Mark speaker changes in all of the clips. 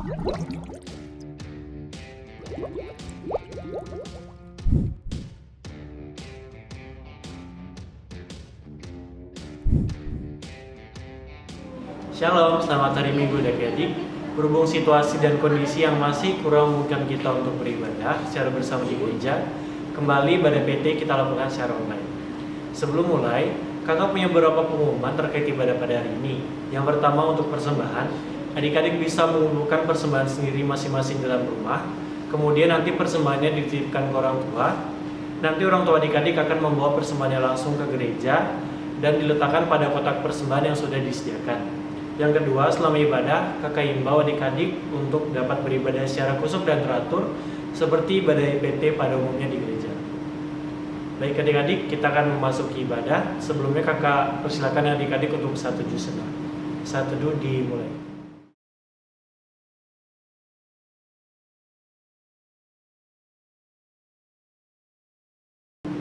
Speaker 1: Shalom, selamat hari Minggu adik-adik. Berhubung situasi dan kondisi yang masih kurang memungkinkan kita untuk beribadah secara bersama di gereja, kembali ibadah PT kita lakukan secara online. Sebelum mulai, kakak punya beberapa pengumuman terkait ibadah pada hari ini. Yang pertama untuk persembahan, adik-adik bisa mengumpulkan persembahan sendiri masing-masing dalam rumah. Kemudian nanti persembahannya dititipkan ke orang tua. Nanti orang tua adik-adik akan membawa persembahannya langsung ke gereja dan diletakkan pada kotak persembahan yang sudah disediakan. Yang kedua, selama ibadah, kakak imbau adik-adik untuk dapat beribadah secara khusyuk dan teratur seperti ibadah PT pada umumnya di gereja. Baik adik-adik, kita akan memasuki ibadah. Sebelumnya kakak persilakan adik-adik untuk saat teduh sebentar. Saat teduh dimulai.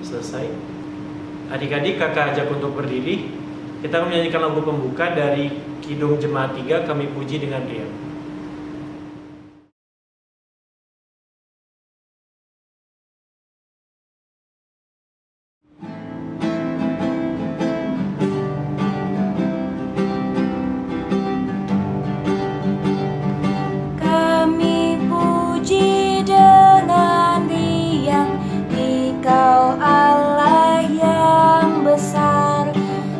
Speaker 1: Selesai. Adik-adik kakak ajak untuk berdiri. Kita akan menyanyikan lagu pembuka dari Kidung Jemaat 3, Kami Puji dengan Riang.
Speaker 2: Kami puji dengan riang, Engkau Allah yang besar,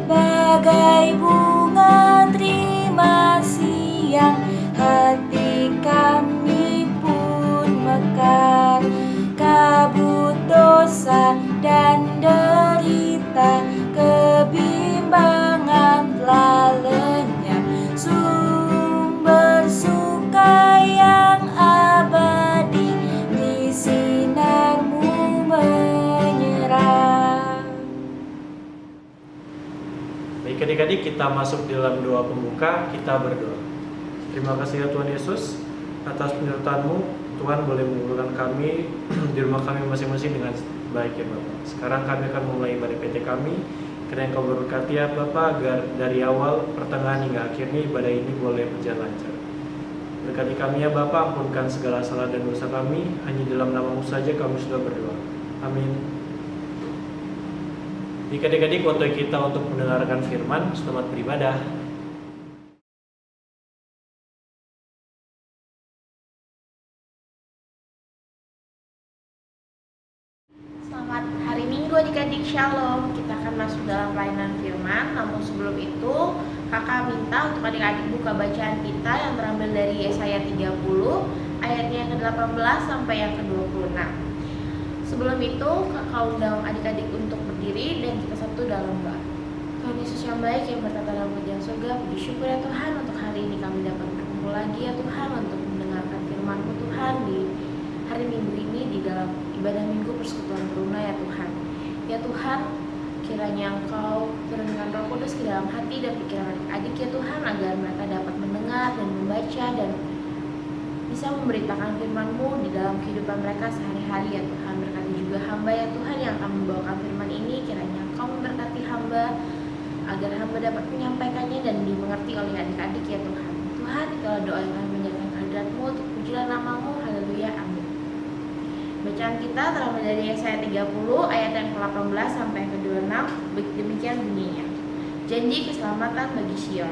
Speaker 2: bagai bunga terima siang, hati kami pun mekar. Kabut dosa dan derita, kebimbangan telah lenyap, sumber suka yang abadi di sinar-Mu menyerah.
Speaker 1: Baik adik-adik, kita masuk dalam doa pembuka, kita berdoa. Terima kasih ya Tuhan Yesus atas penyertaan-Mu. Tuhan boleh mengumpulkan kami di rumah kami masing-masing dengan baik ya Bapak. Sekarang kami akan memulai ibadah PT kami. Kiranya Engkau berkati ya Bapak, agar dari awal, pertengahan hingga akhirnya ibadah ini boleh berjalan lancar. Berkati kami ya Bapak, ampunkan segala salah dan dosa kami. Hanya dalam nama-Mu saja kami sudah berdoa. Amin. Jika adik-adik, waktu kita untuk mendengarkan firman, selamat beribadah.
Speaker 3: Selamat hari Minggu adik-adik, Shalom. Kita akan masuk dalam pelayanan firman. Namun sebelum itu, kakak minta untuk adik-adik buka bacaan kita yang terambil dari Yesaya 30 ayatnya yang ke-18 sampai yang ke-26. Sebelum itu, kakak undang adik-adik untuk berdiri dan kita satu dalam doa. Tuhan Yesus yang baik yang berkata dalam kerajaan surga, puji syukur ya Tuhan untuk hari ini kami dapat berkumpul lagi ya Tuhan untuk mendengarkan firman-Mu Tuhan di hari Minggu ini di dalam ibadah Minggu Persekutuan Peruna ya Tuhan. Ya Tuhan, kiranya Engkau turunkan Roh Kudus ke dalam hati dan pikiran adik-adik ya Tuhan, agar mereka dapat mendengar dan membaca dan bisa memberitakan firman-Mu di dalam kehidupan mereka sehari-hari ya Tuhan. Berkati juga hamba ya Tuhan yang akan membawakan firman ini, kiranya Engkau memberkati hamba agar hamba dapat menyampaikannya dan dimengerti oleh adik-adik ya Tuhan. Tuhan, kalau doa yang kami menyerahkan kehadirat-Mu untuk pujilah nama-Mu, haleluya, amin. Bacaan kita terambil dari Yesaya 30 ayat yang ke-18 sampai yang ke-26. Demikian bunyinya. Janji keselamatan bagi Sion.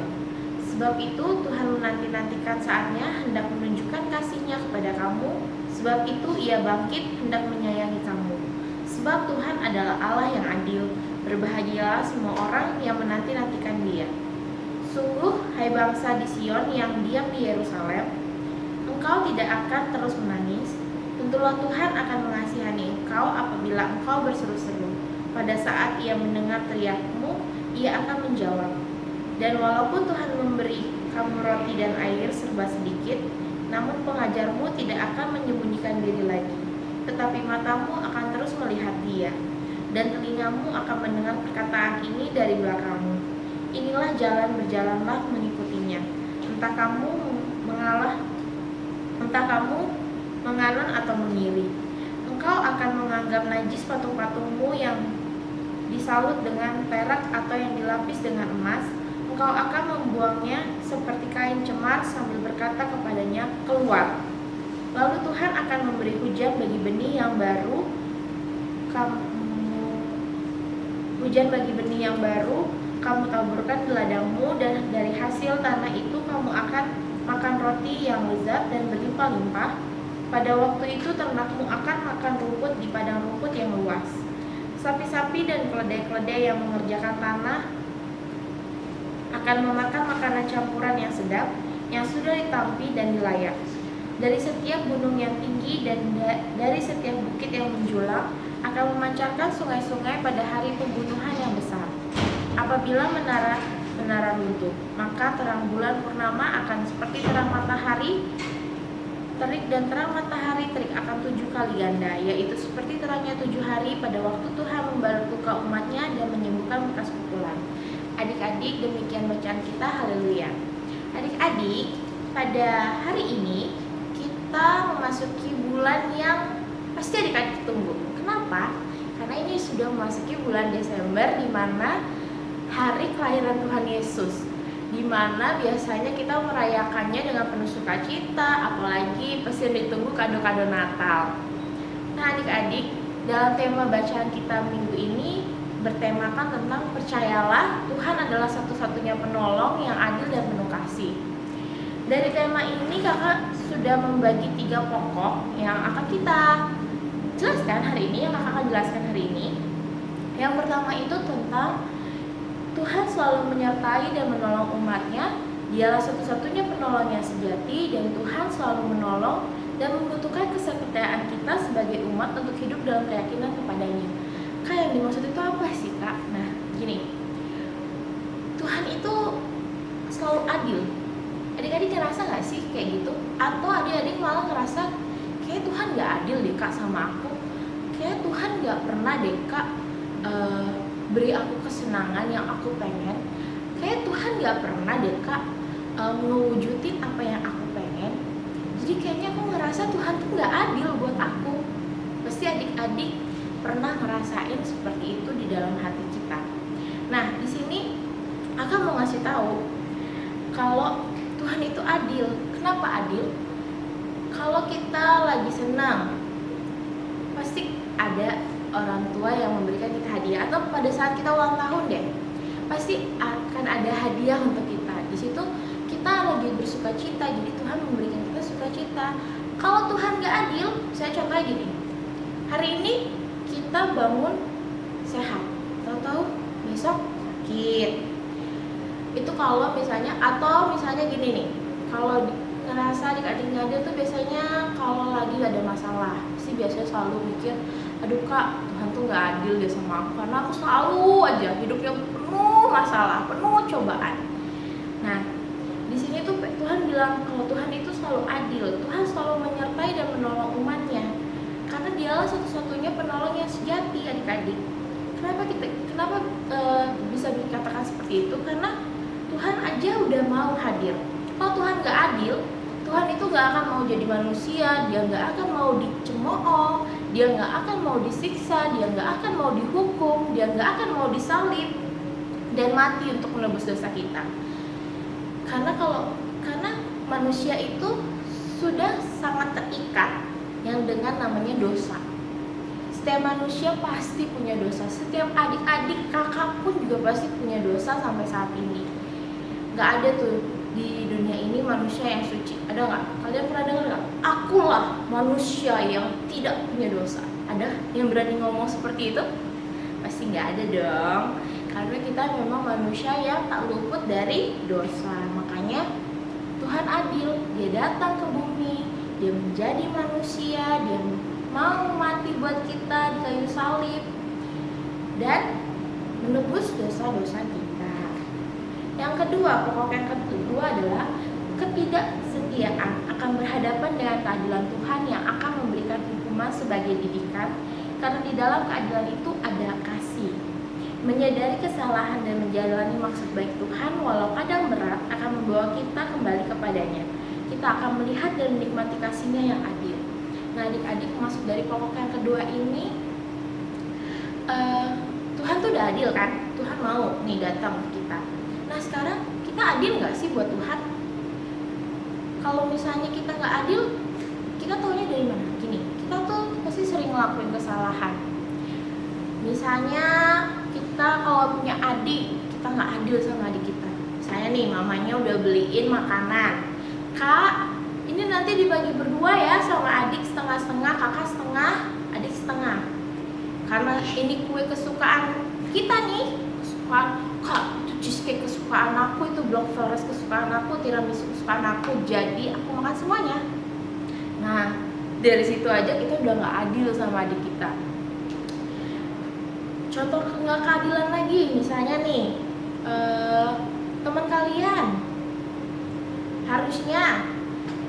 Speaker 3: Sebab itu Tuhan menanti-nantikan saatnya hendak menunjukkan kasih-Nya kepada kamu. Sebab itu Ia bangkit hendak menyayangi kamu. Sebab Tuhan adalah Allah yang adil. Berbahagialah semua orang yang menanti-nantikan Dia. Sungguh, hai bangsa di Sion yang diam di Yerusalem, engkau tidak akan terus menangis. Tentulah Tuhan akan mengasihani engkau apabila engkau berseru-seru. Pada saat Ia mendengar teriakmu, Ia akan menjawab. Dan walaupun Tuhan memberi kamu roti dan air serba sedikit, namun pengajarmu tidak akan menyembunyikan diri lagi. Tetapi matamu akan terus melihat Dia, dan telingamu akan mendengar perkataan ini dari belakangmu. Inilah jalan, berjalanlah mengikutinya. Entah kamu mengalun atau mengiri. Engkau akan menganggap najis patung-patungmu yang disalut dengan perak atau yang dilapis dengan emas. Engkau engkau akan membuangnya seperti kain cemar sambil berkata kepadanya, keluar. Lalu Tuhan akan memberi hujan bagi benih yang baru, kamu taburkan di ladangmu, dan dari hasil tanah itu kamu akan makan roti yang lezat dan berlimpah-limpah. Pada waktu itu ternakmu akan makan rumput di padang rumput yang luas. Sapi-sapi dan keledai-keledai yang mengerjakan tanah akan memakan makanan campuran yang sedap, yang sudah ditampi dan dilayak. Dari setiap gunung yang tinggi dan dari setiap bukit yang menjulang akan memancarkan sungai-sungai pada hari pembunuhan yang besar. Apabila menara runtuh, maka terang bulan purnama akan seperti terang matahari terik, dan terang matahari terik akan 7 kali ganda, yaitu seperti terangnya 7 hari pada waktu Tuhan membalas luka umatnya dan menyembuhkan bekas pukulan. Adik-adik, demikian bacaan kita. Haleluya. Adik-adik, pada hari ini kita memasuki bulan yang pasti adik-adik tunggu. Kenapa? Karena ini sudah memasuki bulan Desember, di mana hari kelahiran Tuhan Yesus, di mana biasanya kita merayakannya dengan penuh sukacita, apalagi pasti ditunggu kado-kado Natal. Nah adik-adik, dalam tema bacaan kita minggu ini bertemakan tentang percayalah Tuhan adalah satu-satunya penolong yang adil dan penuh kasih. Dari tema ini kakak sudah membagi 3 pokok yang akan kita jelaskan hari ini, yang kakak akan jelaskan hari ini. Yang pertama itu tentang Tuhan selalu menyertai dan menolong umatnya. Dialah satu-satunya penolong yang sejati, dan Tuhan selalu menolong dan membutuhkan kesertaan kita sebagai umat untuk hidup dalam keyakinan kepadanya. Kak, yang dimaksud itu apa sih Kak? Nah gini, Tuhan itu selalu adil. Adik-adik ngerasa gak sih kayak gitu? Atau adik-adik malah ngerasa kayak Tuhan gak adil deh Kak sama aku, kayak Tuhan gak pernah deh Kak beri aku kesenangan yang aku pengen, kayak Tuhan gak pernah deh Kak ngewujudin apa yang aku pengen. Jadi kayaknya aku ngerasa Tuhan tuh gak adil buat aku. Pasti adik-adik pernah ngerasain seperti itu di dalam hati kita. Nah di sini aku mau ngasih tahu kalau Tuhan itu adil. Kenapa adil? Kalau kita lagi senang, pasti ada orang tua yang memberikan kita hadiah, atau pada saat kita ulang tahun deh, pasti akan ada hadiah untuk kita. Di situ kita lagi bersukacita, jadi Tuhan memberikan kita sukacita. Kalau Tuhan gak adil, saya contohnya gini, hari ini kita bangun sehat, tahu-tahu besok sakit. Itu kalau misalnya, atau misalnya gini nih, kalau ngerasa adik-adik gak adil tuh biasanya kalau lagi gak ada masalah, sih biasanya selalu mikir, aduh Kak, Tuhan tuh gak adil deh sama aku, karena aku selalu aja hidupnya penuh masalah, penuh cobaan. Nah di sini tuh Tuhan bilang kalau Tuhan itu selalu adil. Tuhan selalu menyertai dan menolong umatnya, karena dialah satu-satunya penolong yang sejati. Adik-adik, kenapa bisa dikatakan seperti itu? Karena Tuhan aja udah mau hadir. Kalau Tuhan gak adil, Tuhan itu gak akan mau jadi manusia, dia gak akan mau dicemooh, dia gak akan mau disiksa, dia gak akan mau dihukum, dia gak akan mau disalib dan mati untuk menebus dosa kita. Karena manusia itu sudah sangat terikat yang dengan namanya dosa. Setiap manusia pasti punya dosa. Setiap adik-adik kakak pun juga pasti punya dosa sampai saat ini. Gak ada tuh di dunia ini manusia yang suci. Ada gak? Kalian pernah dengar gak? Akulah manusia yang tidak punya dosa. Ada yang berani ngomong seperti itu? Pasti gak ada dong. Karena kita memang manusia yang tak luput dari dosa. Makanya Tuhan adil. Dia datang ke bumi, dia menjadi manusia, dia mau mati buat kita di kayu salib dan menebus dosa-dosa kita. Yang kedua, pokok yang kedua adalah ketidaksetiaan akan berhadapan dengan keadilan Tuhan yang akan memberikan hukuman sebagai didikan, karena di dalam keadilan itu ada kasih. Menyadari kesalahan dan menjalani maksud baik Tuhan walau kadang berat akan membawa kita kembali kepadanya. Kita akan melihat dan menikmati kasih-Nya yang adil. Nah adik-adik, masuk dari pokok yang kedua ini, Tuhan tuh udah adil kan? Tuhan mau nih datang ke kita. Nah sekarang adil nggak sih buat Tuhan? Kalau misalnya kita nggak adil, kita taunya dari mana? Gini, kita tuh pasti sering ngelakuin kesalahan. Misalnya kita kalau punya adik, kita nggak adil sama adik kita. Misalnya nih, mamanya udah beliin makanan, Kak, ini nanti dibagi berdua ya sama adik setengah-setengah, kakak setengah, adik setengah. Karena ini kue kesukaan kita nih, kesukaan Kak, itu cheesecake kesukaan aku, itu Black Forest kesukaan aku, tiramisu kesukaan aku, jadi aku makan semuanya. Nah, dari situ aja kita udah nggak adil sama adik kita. Contoh nggak keadilan lagi, misalnya nih, teman kalian, harusnya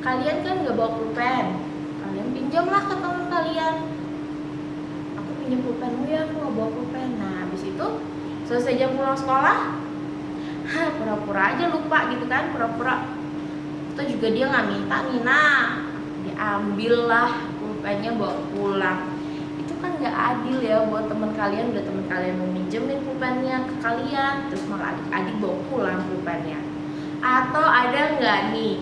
Speaker 3: kalian kan nggak bawa pulpen, kalian pinjamlah ke teman kalian. Aku pinjam pulpenmu ya, aku nggak bawa pulpen. Nah, habis itu selesai jam pulang sekolah, pura-pura aja lupa gitu kan, pura-pura. Atau juga dia nggak minta nih, nah diambil lah pulpennya bawa pulang. Itu kan nggak adil ya buat teman kalian, udah teman kalian mau minjemin pulpennya ke kalian, terus malah adik-adik bawa pulang pulpennya. Atau ada nggak nih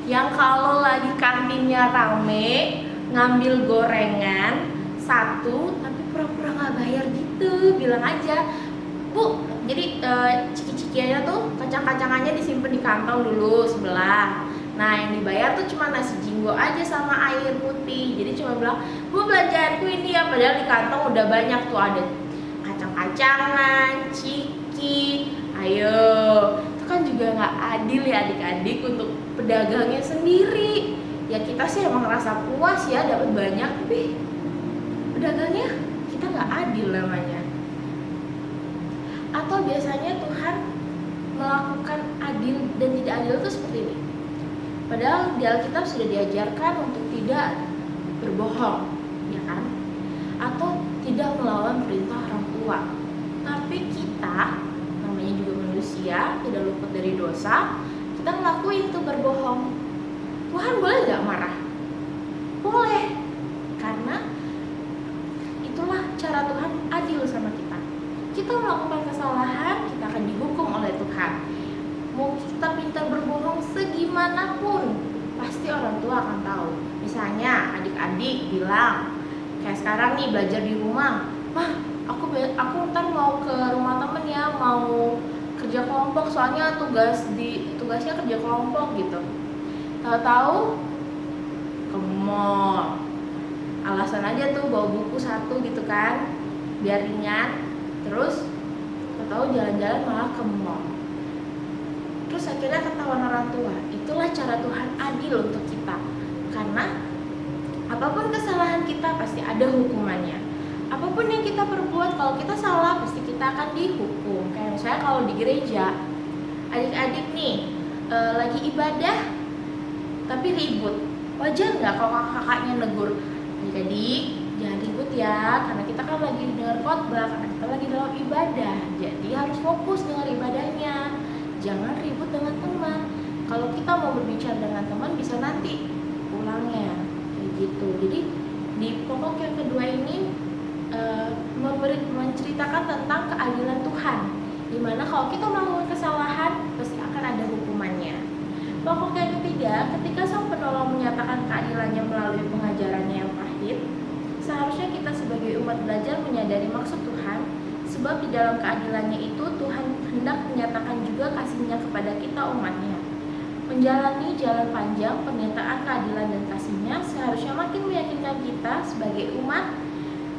Speaker 3: yang kalau lagi kantinnya rame ngambil gorengan satu tapi pura-pura nggak bayar gitu, bilang aja, Bu, jadi ciki-cikiannya tuh kacang-kacangannya disimpan di kantong dulu sebelah. Nah, yang dibayar tuh cuma nasi jinggo aja sama air putih. Jadi cuma bilang, Bu, belanjaanku ini ya, padahal di kantong udah banyak tuh, ada kacang-kacangan, ciki. Ayo, itu kan juga nggak adil ya adik-adik untuk pedagangnya sendiri. Ya kita sih emang ngerasa puas ya dapat banyak, tapi pedagangnya kita nggak adil namanya. Atau biasanya Tuhan melakukan adil dan tidak adil itu seperti ini. Padahal di Alkitab sudah diajarkan untuk tidak berbohong, ya kan? Atau tidak melawan perintah orang tua. Tapi kita, namanya juga manusia, tidak luput dari dosa, kita ngelakuin tuh berbohong. Tuhan boleh nggak marah? Boleh, karena itulah cara Tuhan adil sama kita. Kita melakukan kesalahan, kita akan dihukum oleh Tuhan. Mau kita pintar berbohong segimanapun, pasti orang tua akan tahu. Misalnya adik-adik bilang, kayak sekarang nih belajar di rumah, Mah, aku ntar mau ke rumah temen ya, mau kerja kelompok, soalnya tugasnya kerja kelompok gitu. Tahu-tahu ke mall, alasan aja tuh bawa buku satu gitu kan, biar ringan. Terus tahu jalan-jalan malah ke mall. Terus akhirnya ketahuan orang tua. Itulah cara Tuhan adil untuk kita. Karena apapun kesalahan kita pasti ada hukumannya. Apapun yang kita perbuat, kalau kita salah pasti kita akan dihukum. Kayak misalnya kalau di gereja, adik-adik nih lagi ibadah tapi ribut. Wajar nggak kalau kakaknya negur, adik-adik jangan ribut ya, karena kita kan lagi dengar khotbah, karena kita lagi dalam ibadah, jadi harus fokus dengar ibadahnya, jangan ribut dengan teman. Kalau kita mau berbicara dengan teman bisa nanti pulangnya, kayak gitu. Jadi di pokok yang kedua ini menceritakan tentang keadilan Tuhan, dimana kalau kita melakukan kesalahan pasti akan ada hukumannya. Pokok yang ketiga, ketika Sang Penolong menyatakan keadilannya melalui pengajarannya yang pahit, seharusnya kita sebagai umat belajar menyadari maksud Tuhan, sebab di dalam keadilannya itu Tuhan hendak menyatakan juga kasih-Nya kepada kita umatnya. Menjalani jalan panjang pernyataan keadilan dan kasih-Nya seharusnya makin meyakinkan kita sebagai umat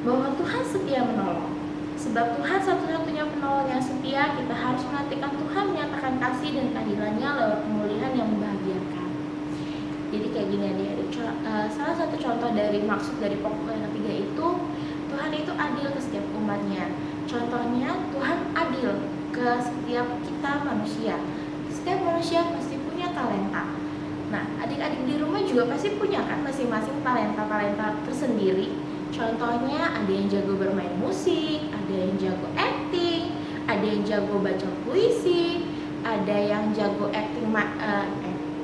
Speaker 3: bahwa Tuhan setia menolong. Sebab Tuhan satu-satunya penolong yang setia, kita harus menantikan Tuhan menyatakan kasih dan keadilannya lewat pemulihan yang membahagiakan. Jadi kayak gini adik-adik, salah satu contoh dari maksud dari pokok yang ketiga itu, Tuhan itu adil ke setiap umatnya. Contohnya Tuhan adil ke setiap kita manusia. Setiap manusia pasti punya talenta. Nah, adik-adik di rumah juga pasti punya kan masing-masing talenta-talenta tersendiri. Contohnya ada yang jago bermain musik, ada yang jago acting, ada yang jago baca puisi, ada yang jago acting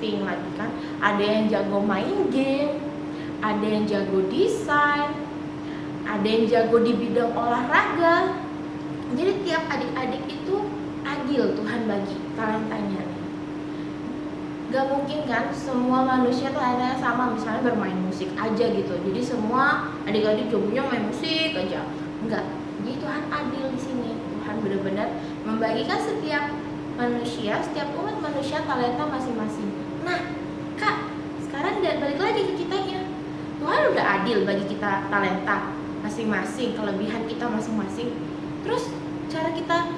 Speaker 3: lagi kan, ada yang jago main game, ada yang jago desain, ada yang jago di bidang olahraga. Jadi tiap adik-adik itu adil Tuhan bagi talentanya. Gak mungkin kan semua manusia tuh ada sama, misalnya bermain musik aja gitu. Jadi semua adik-adik jagonya main musik aja. Enggak. Jadi Tuhan adil di sini. Tuhan benar-benar membagikan setiap manusia, setiap umat manusia talenta masing-masing. Nah, Kak, sekarang balik lagi ke kitanya. Tuhan udah adil bagi kita talenta masing-masing, kelebihan kita masing-masing. Terus cara kita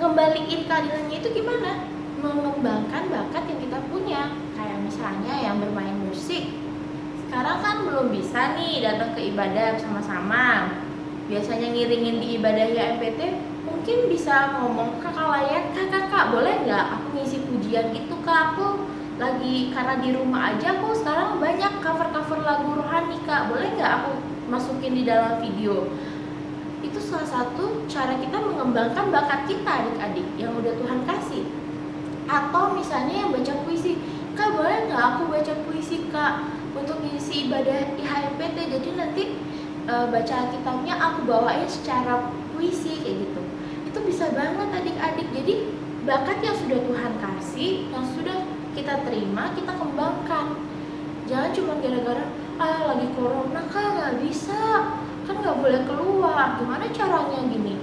Speaker 3: ngembaliin keadilannya itu gimana? Mengembangkan bakat yang kita punya. Kayak misalnya yang bermain musik. Sekarang kan belum bisa nih datang ke ibadah sama-sama. Biasanya ngiringin di ibadah YMPT, mungkin bisa ngomong ke kakak layan, kak boleh nggak aku ngisi pujian gitu kak, aku lagi karena di rumah aja aku sekarang banyak cover lagu rohani kak, boleh nggak aku masukin di dalam video. Itu salah satu cara kita mengembangkan bakat kita adik-adik yang udah Tuhan kasih. Atau misalnya yang baca puisi, kak boleh nggak aku baca puisi kak untuk ngisi ibadah IHMPT, jadi nanti bacaan kitabnya aku bawain secara puisi kayak gitu. Itu bisa banget adik-adik. Jadi bakat yang sudah Tuhan kasih, yang sudah kita terima, kita kembangkan. Jangan cuma gara-gara lagi corona kak nggak bisa, kan nggak boleh keluar, gimana caranya gini.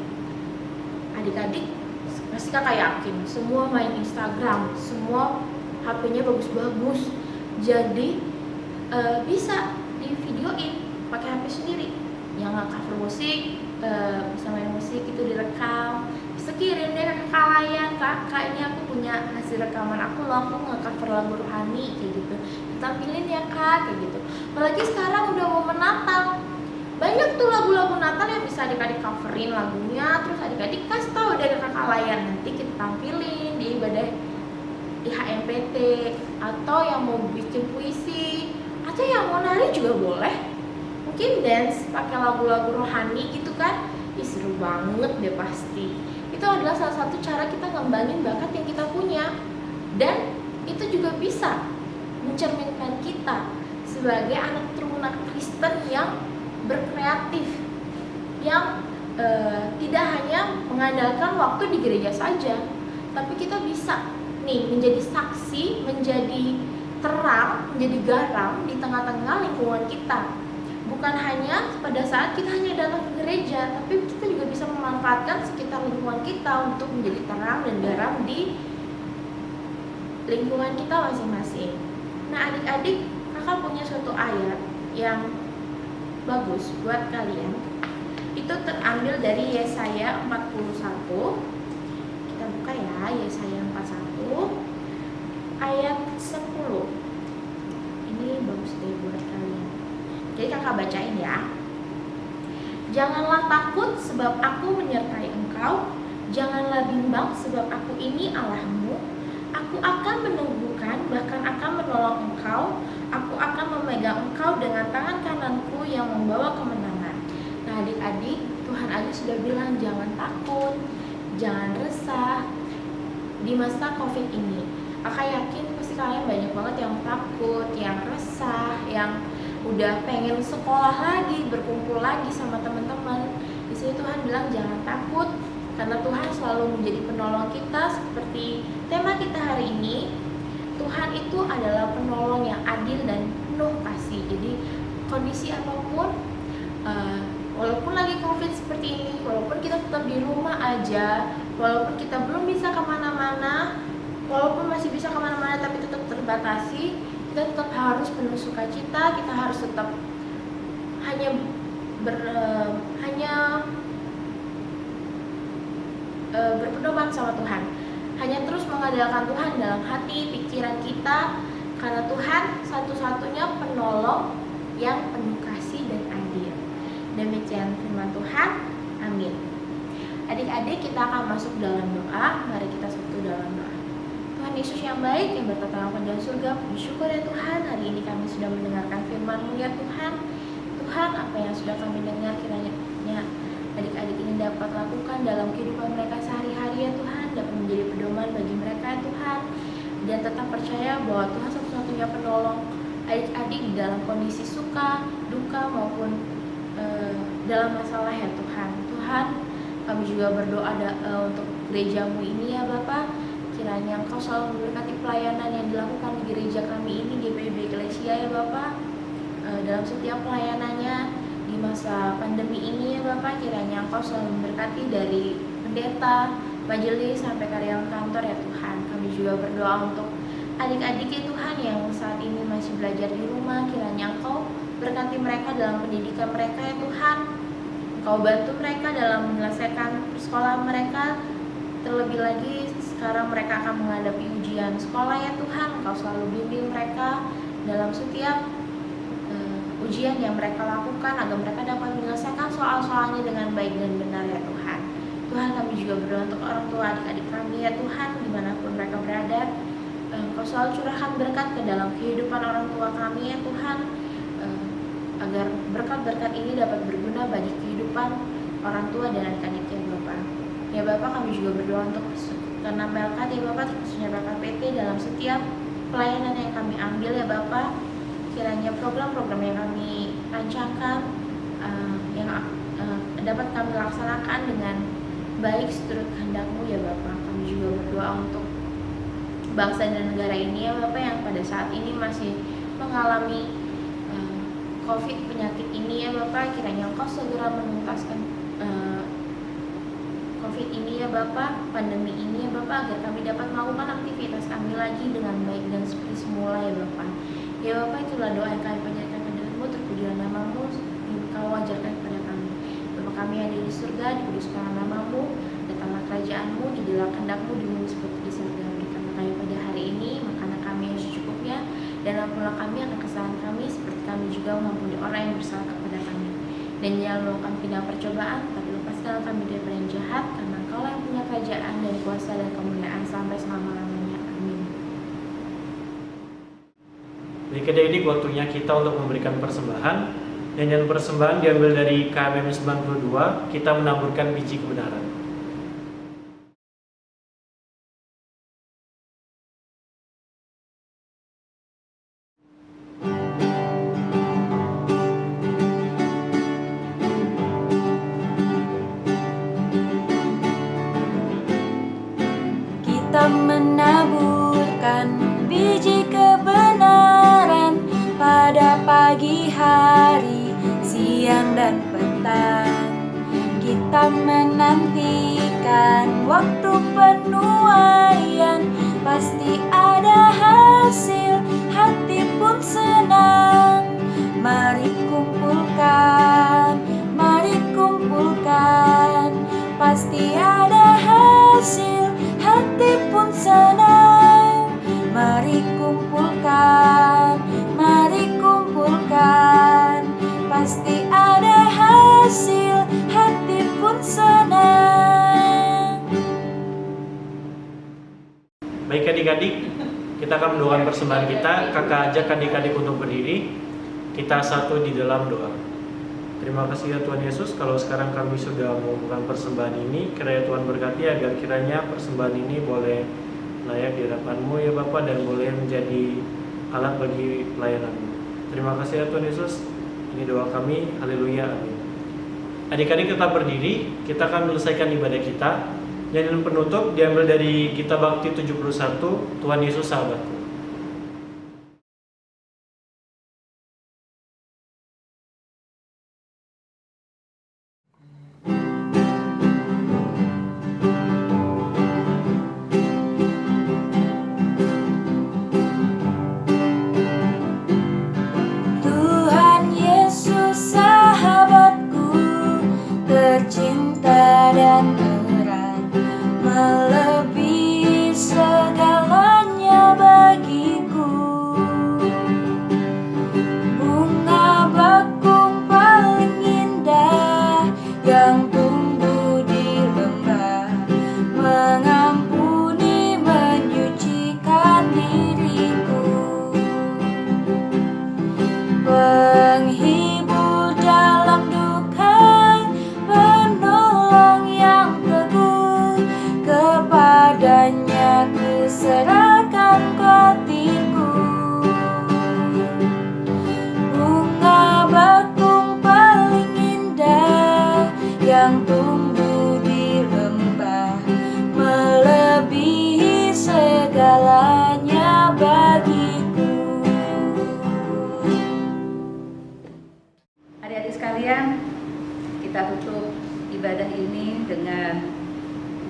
Speaker 3: Adik-adik pasti kakak yakin semua main Instagram, semua HP-nya bagus-bagus, jadi bisa di videoin pakai HP sendiri. Yang nggak cover musik, bisa main musik itu direkam, bisa kirim deh ke kakak layan, kak ini aku punya hasil rekaman aku loh, aku nggak cover lagu rohani kayak gitu, ditampilin ya kak kayak gitu. Apalagi sekarang udah mau Natal, banyak tuh lagu-lagu Natal yang bisa adik-adik coverin lagunya, terus adik-adik kasih tahu dari kakak layan, nanti kita tampilin di ibadah IHMPT. Atau yang mau bikin puisi, atau yang mau nari juga boleh, mungkin dance pakai lagu-lagu rohani gitu kan, seru banget deh pasti. Itu adalah salah satu cara kita ngembangin bakat yang kita punya, dan itu juga bisa mencerminkan kita sebagai anak turunan Kristen yang berkreatif, yang tidak hanya mengandalkan waktu di gereja saja, tapi kita bisa nih menjadi saksi, menjadi terang, menjadi garam di tengah-tengah lingkungan kita. Bukan hanya pada saat kita hanya datang ke gereja, tapi kita juga bisa memanfaatkan sekitar lingkungan kita untuk menjadi terang dan garam di lingkungan kita masing-masing. Nah adik-adik, kakak punya suatu ayat yang bagus buat kalian. Itu terambil dari Yesaya 41. Kita buka ya, Yesaya 41 ayat 10. Ini bagus deh buat kalian. Jadi kakak bacain ya. Janganlah takut sebab aku menyertai engkau, janganlah bimbang sebab aku ini Allahmu. Aku akan meneguhkan, bahkan akan menolong engkau. Aku akan memegang engkau dengan tangan kananku yang membawa kemenangan. Nah adik-adik, Tuhan aja sudah bilang jangan takut, jangan resah di masa COVID ini. Kakak yakin pasti kalian banyak banget yang takut, yang resah, yang udah pengen sekolah lagi, berkumpul lagi sama teman-teman. Di sini Tuhan bilang jangan takut, karena Tuhan selalu menjadi penolong kita. Seperti tema kita hari ini, Tuhan itu adalah penolong yang adil dan penuh kasih. Jadi kondisi apapun, walaupun lagi COVID seperti ini, walaupun kita tetap di rumah aja, walaupun kita belum bisa kemana-mana, walaupun masih bisa kemana-mana tapi tetap terbatasi, kita tetap harus penuh sukacita. Kita harus tetap hanya berpedoman sama Tuhan, hanya terus mengandalkan Tuhan dalam hati pikiran kita, karena Tuhan satu-satunya penolong yang penuh kasih dan adil. Demikian firman Tuhan, amin. Adik-adik, kita akan masuk dalam doa. Mari kita satu dalam doa. Tuhan Yesus yang baik, yang bertata di dalam surga, puji syukur ya Tuhan, hari ini kami sudah mendengarkan firman-Mu ya Tuhan. Tuhan, apa yang sudah kami dengar kiranya adik-adik ini dapat lakukan dalam kehidupan mereka sehari-hari ya Tuhan, dapat menjadi pedoman bagi mereka ya Tuhan, dan tetap percaya bahwa Tuhan satu-satunya penolong adik-adik di dalam kondisi suka, duka maupun dalam masalah ya Tuhan. Tuhan, kami juga berdoa untuk gerejamu ini ya Bapak, Kiranya Engkau selalu memberkati pelayanan yang dilakukan di gereja kami ini, GPIB Eklesia ya Bapak. Dalam setiap pelayanannya di masa pandemi ini ya Bapak, kiranya Engkau selalu memberkati dari pendeta, majelis, sampai karyawan kantor ya Tuhan. Kami juga berdoa untuk adik-adik ya Tuhan yang saat ini masih belajar di rumah. Kiranya Engkau berkati mereka dalam pendidikan mereka ya Tuhan. Engkau bantu mereka dalam menyelesaikan persekolahan mereka. Terlebih lagi sekarang mereka akan menghadapi ujian sekolah ya Tuhan. Engkau selalu bimbing mereka dalam setiap ujian yang mereka lakukan, agar mereka dapat menyelesaikan soal-soalnya dengan baik dan benar ya Tuhan. Tuhan, kami juga berdoa untuk orang tua adik-adik kami ya Tuhan, dimanapun mereka berada. Engkau selalu curahkan berkat ke dalam kehidupan orang tua kami ya Tuhan, agar berkat-berkat ini dapat berguna bagi kehidupan orang tua dan adik-adiknya Bapak. Ya Bapak, kami juga berdoa untuk ke-6 Pelkat ya Bapak, khususnya Pelkat PT dalam setiap pelayanan yang kami ambil ya Bapak. Kiranya program-program yang kami rancangkan yang dapat kami laksanakan dengan baik seturut kehendak-Mu ya Bapak. Kami juga berdoa untuk bangsa dan negara ini ya Bapak, yang pada saat ini masih mengalami COVID penyakit ini ya Bapak. Kiranya Engkau segera menuntaskan COVID ini ya Bapak, pandemi ini ya Bapak, agar kami dapat melakukan aktivitas kami lagi dengan baik dan seperti semula ya Bapak. Ya Bapak, itulah doa yang kami panjatkan kepada-Mu, terpujilah nama-Mu, Engkau ajarkan kepada kami. Bapa kami yang ada di surga, dikuduskanlah nama-Mu, datanglah kerajaan-Mu, jadilah kehendak-Mu di bumi seperti di surga. Berikanlah kami pada hari ini makanan kami yang secukupnya, dan ampunilah kami akan kesalahan kami, seperti kami juga mengampuni orang yang bersalah kepada kami. Dan jangan membawa kami ke dalam percobaan, tapi lepaskanlah kami daripada yang jahat, karena Engkau yang punya kerajaan dan kuasa dan kemuliaan sampai selama-lamanya. Amin.
Speaker 1: Baik adik-adik, waktunya kita untuk memberikan persembahan. Nyanyian persembahan diambil dari KMM 92, kita menaburkan biji kebenaran.
Speaker 2: Kita menaburkan biji kebenaran pada pagi hari, siang dan petang. Kita menantikan waktu penuaian, pasti ada hasil, hati pun senang. Mari kumpulkan, pasti ada hasil, hati pun senang. Mari kumpulkan, pasti ada hasil, hati pun senang.
Speaker 1: Baik adik-adik, kita akan mendoakan persembahan kita. Kakak ajak adik-adik untuk berdiri. Kita satu di dalam doa. Terima kasih ya Tuhan Yesus, kalau sekarang kami sudah mengumpulkan persembahan ini, kiranya Tuhan berkati agar kiranya persembahan ini boleh layak di hadapan-Mu ya Bapa, dan boleh menjadi alat bagi pelayanan-Mu. Terima kasih ya Tuhan Yesus. Ini doa kami. Haleluya. Amin. Adik-adik tetap berdiri. Kita akan menyelesaikan ibadah kita. Nyanyian penutup diambil dari Kitab Bakti 71, Tuhan Yesus Sahabatku.
Speaker 2: Tuhan Yesus sahabatku, tercinta dan erat, melebihi segalanya bagi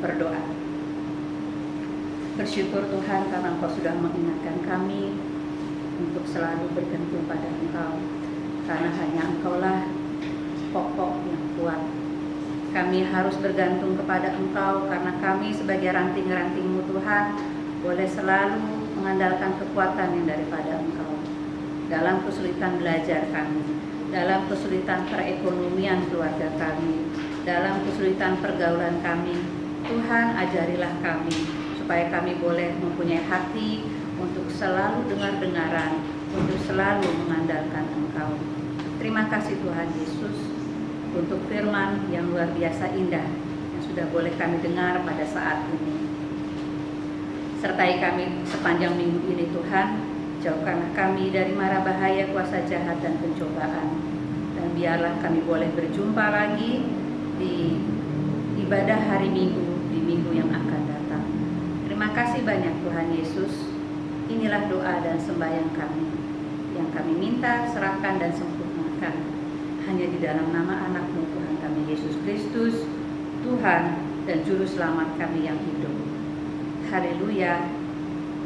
Speaker 4: berdoa. Bersyukur Tuhan karena Engkau sudah mengingatkan kami untuk selalu bergantung pada Engkau, karena hanya Engkaulah pokok yang kuat. Kami harus bergantung kepada Engkau karena kami sebagai ranting-ranting-Mu Tuhan boleh selalu mengandalkan kekuatan yang daripada Engkau. Dalam kesulitan belajar kami, dalam kesulitan perekonomian keluarga kami, dalam kesulitan pergaulan kami, Tuhan ajarilah kami supaya kami boleh mempunyai hati untuk selalu dengar-dengaran, untuk selalu mengandalkan Engkau. Terima kasih Tuhan Yesus untuk firman yang luar biasa indah yang sudah boleh kami dengar pada saat ini. Sertai kami sepanjang minggu ini Tuhan, jauhkanlah kami dari mara bahaya, kuasa jahat dan pencobaan. Dan biarlah kami boleh berjumpa lagi di ibadah hari Minggu, di minggu yang akan datang. Terima kasih banyak Tuhan Yesus. Inilah doa dan sembahyang kami yang kami minta, serahkan dan sempurnakan hanya di dalam nama anak-Mu Tuhan kami Yesus Kristus, Tuhan dan Juru Selamat kami yang hidup. Haleluya.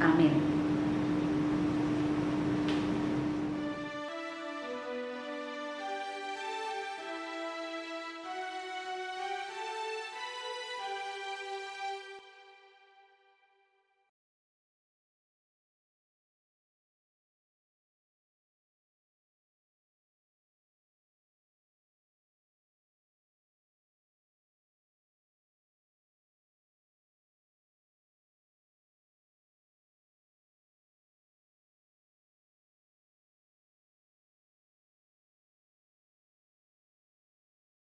Speaker 4: Amin.